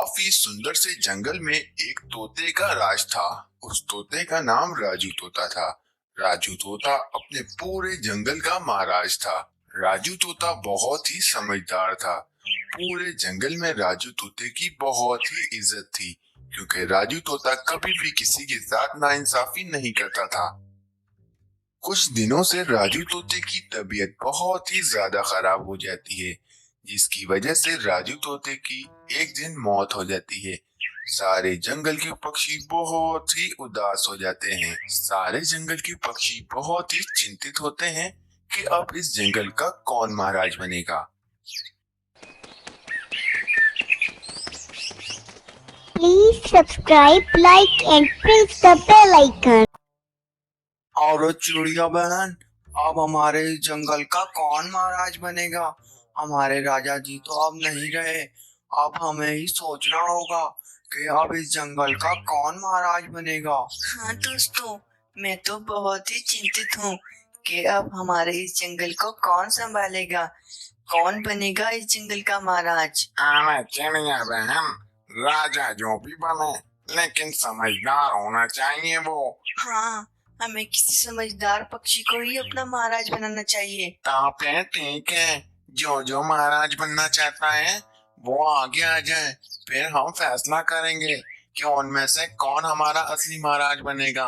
काफी सुंदर से जंगल में एक तोते का राज था। उस तोते का नाम राजू तोता था। राजू तोता अपने पूरे जंगल का महाराज था। राजू तोता बहुत ही समझदार था। पूरे जंगल में राजू तोते की बहुत ही इज्जत थी, क्योंकि राजू तोता कभी भी किसी के साथ नाइंसाफी नहीं करता था। कुछ दिनों से राजू तोते की तबीयत बहुत ही ज्यादा खराब हो जाती है, जिसकी वजह से राजू तोते की एक दिन मौत हो जाती है। सारे जंगल के पक्षी बहुत ही उदास हो जाते हैं। सारे जंगल के पक्षी बहुत ही चिंतित होते हैं कि अब इस जंगल का कौन महाराज बनेगा। Please subscribe, like and press the bell icon. और चिड़िया बहन, अब हमारे इस जंगल का कौन महाराज बनेगा? हमारे राजा जी तो अब नहीं रहे। अब हमें ही सोचना होगा कि अब इस जंगल का कौन महाराज बनेगा। हाँ दोस्तों, मैं तो बहुत ही चिंतित हूँ कि अब हमारे इस जंगल को कौन संभालेगा, कौन बनेगा इस जंगल का महाराज। अरे चिड़िया बहन, राजा जो भी बने, लेकिन समझदार होना चाहिए वो। हाँ, हमें किसी समझदार पक्षी को ही अपना महाराज बनाना चाहिए। तो फिर ठीक है, जो महाराज बनना चाहता है वो आगे आ जाए, फिर हम फैसला करेंगे कि उनमें से कौन हमारा असली महाराज बनेगा।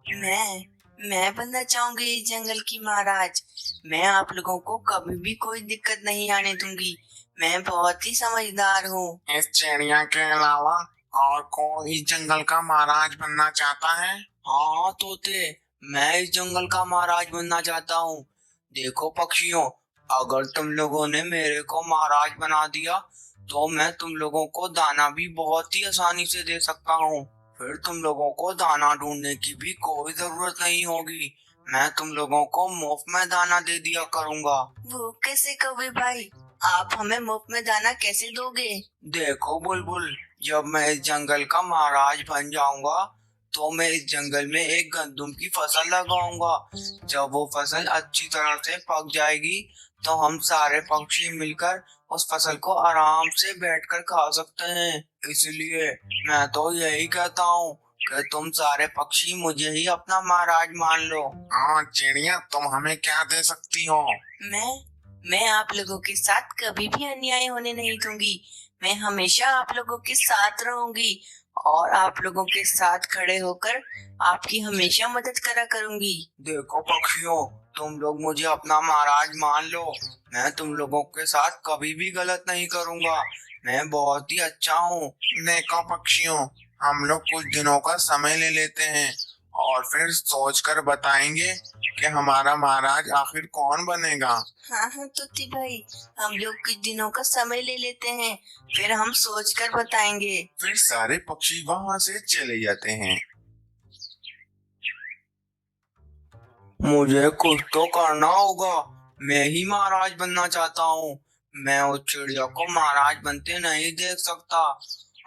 मैं बनना चाहूंगी इस जंगल की महाराज। मैं आप लोगों को कभी भी कोई दिक्कत नहीं आने दूंगी। मैं बहुत ही समझदार हूँ। इस चिड़िया के अलावा और कोई इस जंगल का महाराज बनना चाहता है? हाँ तोते, मैं इस जंगल का महाराज बनना चाहता हूँ। देखो पक्षियों, अगर तुम लोगों ने मेरे को महाराज बना दिया तो मैं तुम लोगों को दाना भी बहुत ही आसानी से दे सकता हूँ। फिर तुम लोगों को दाना ढूंढने की भी कोई जरूरत नहीं होगी। मैं तुम लोगों को मुफ्त में दाना दे दिया करूँगा। वो कैसे कौवे भाई, आप हमें मुफ्त में दाना कैसे दोगे? देखो बुलबुल, जब मैं इस जंगल का महाराज बन जाऊंगा तो मैं इस जंगल में एक गंदम की फसल लगाऊंगा। जब वो फसल अच्छी तरह से पक जाएगी तो हम सारे पक्षी मिलकर उस फसल को आराम से बैठकर खा सकते हैं। इसलिए मैं तो यही कहता हूँ कि तुम सारे पक्षी मुझे ही अपना महाराज मान लो। हाँ चिड़िया, तुम हमें क्या दे सकती हो? मैं आप लोगों के साथ कभी भी अन्याय होने नहीं दूंगी। मैं हमेशा आप लोगों के साथ रहूंगी और आप लोगों के साथ खड़े होकर आपकी हमेशा मदद करा करूंगी। देखो पक्षियों, तुम लोग मुझे अपना महाराज मान लो। मैं तुम लोगों के साथ कभी भी गलत नहीं करूंगा। मैं बहुत ही अच्छा हूँ। देखो पक्षियों, हम लोग कुछ दिनों का समय ले लेते हैं और फिर सोचकर बताएंगे कि हमारा महाराज आखिर कौन बनेगा। हाँ तोती भाई, हम लोग कुछ दिनों का समय ले लेते हैं, फिर हम सोच कर बताएंगे। फिर सारे पक्षी वहाँ से चले जाते हैं। मुझे कुछ तो करना होगा। मैं ही महाराज बनना चाहता हूँ। मैं उस चिड़िया को महाराज बनते नहीं देख सकता।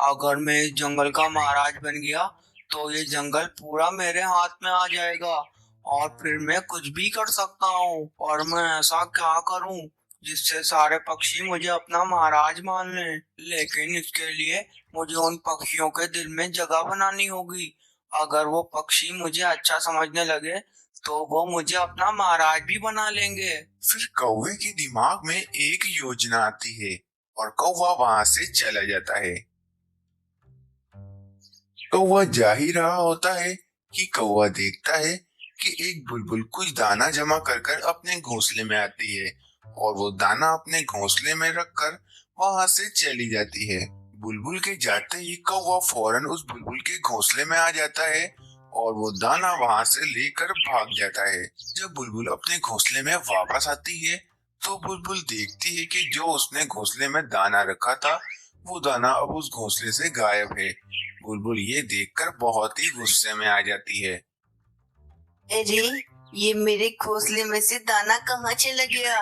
अगर मैं इस जंगल का महाराज बन गया तो ये जंगल पूरा मेरे हाथ में आ जाएगा और फिर मैं कुछ भी कर सकता हूँ। और मैं ऐसा क्या करूँ जिससे सारे पक्षी मुझे अपना महाराज मान लें। लेकिन इसके लिए मुझे उन पक्षियों के दिल में जगह बनानी होगी। अगर वो पक्षी मुझे अच्छा समझने लगे तो वो मुझे अपना महाराज भी बना लेंगे। फिर कौवे के दिमाग में एक योजना आती है और कौवा वहां से चला जाता है। कौवा जा ही रहा होता है कि कौवा देखता है कि एक बुलबुल कुछ दाना जमा कर कर अपने घोंसले में आती है और वो दाना अपने घोंसले में रखकर वहां से चली जाती है। बुलबुल के जाते ही कौवा फौरन उस बुलबुल के घोंसले में आ जाता है और वो दाना वहां से लेकर भाग जाता है। जब बुलबुल अपने घोंसले में वापस आती है तो बुलबुल देखती है कि जो उसने घोंसले में दाना रखा था वो दाना अब उस घोंसले से गायब है। बुलबुल ये देखकर बहुत ही गुस्से में आ जाती है। अरे, ये मेरे घोंसले में से दाना कहाँ चला गया?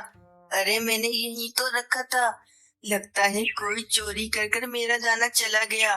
अरे, मैंने यही तो रखा था। लगता है कोई चोरी कर कर मेरा दाना चला गया।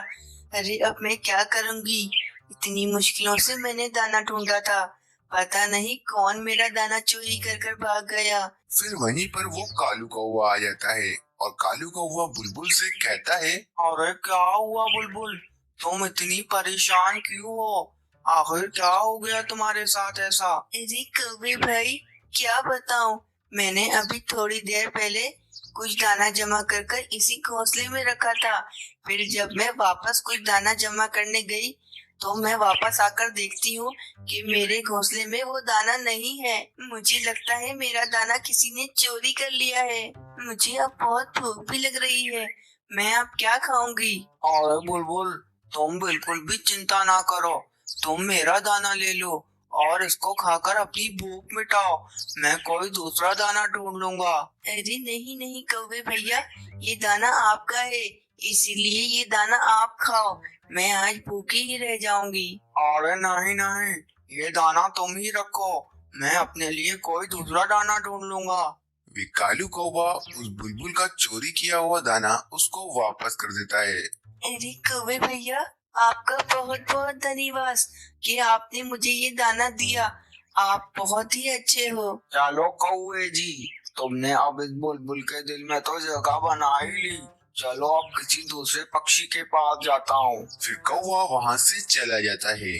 अरे, अब मैं क्या करूंगी? इतनी मुश्किलों से मैंने दाना ढूंढा था, पता नहीं कौन मेरा दाना चोरी कर कर भाग गया। फिर वहीं पर वो कालू कौवा आ जाता है और कालू कौवा बुलबुल से कहता है, अरे क्या हुआ बुलबुल, तुम इतनी परेशान क्यों हो? आखिर क्या हो गया तुम्हारे साथ ऐसा? अरे कौवे भाई, क्या बताऊं, मैंने अभी थोड़ी देर पहले कुछ दाना जमा कर कर इसी घोंसले में रखा था। फिर जब मैं वापस कुछ दाना जमा करने गई तो मैं वापस आकर देखती हूँ कि मेरे घोंसले में वो दाना नहीं है। मुझे लगता है मेरा दाना किसी ने चोरी कर लिया है। मुझे अब बहुत भूख भी लग रही है, मैं अब क्या खाऊंगी? अरे बुलबुल, तुम बिल्कुल भी चिंता ना करो, तुम मेरा दाना ले लो और इसको खाकर अपनी भूख मिटाओ। मैं कोई दूसरा दाना ढूंढ लूंगा। अरे नहीं नहीं कौवे भैया, ये दाना आपका है, इसीलिए ये दाना आप खाओ। मैं आज भूखी ही रह जाऊंगी। अरे नहीं नहीं, ये दाना तुम ही रखो, मैं अपने लिए कोई दूसरा दाना ढूंढ लूंगा। वे कालू कौवा उस बुलबुल का चोरी किया हुआ दाना उसको वापस कर देता है। अरे कौवे भैया, आपका बहुत बहुत धन्यवाद कि आपने मुझे ये दाना दिया। आप बहुत ही अच्छे हो। चलो कौवे जी, तुमने अब इस बुलबुल के दिल में तो जगह बना ही ली। चलो अब किसी दूसरे पक्षी के पास जाता हूँ। फिर कौवा वहां से चला जाता है।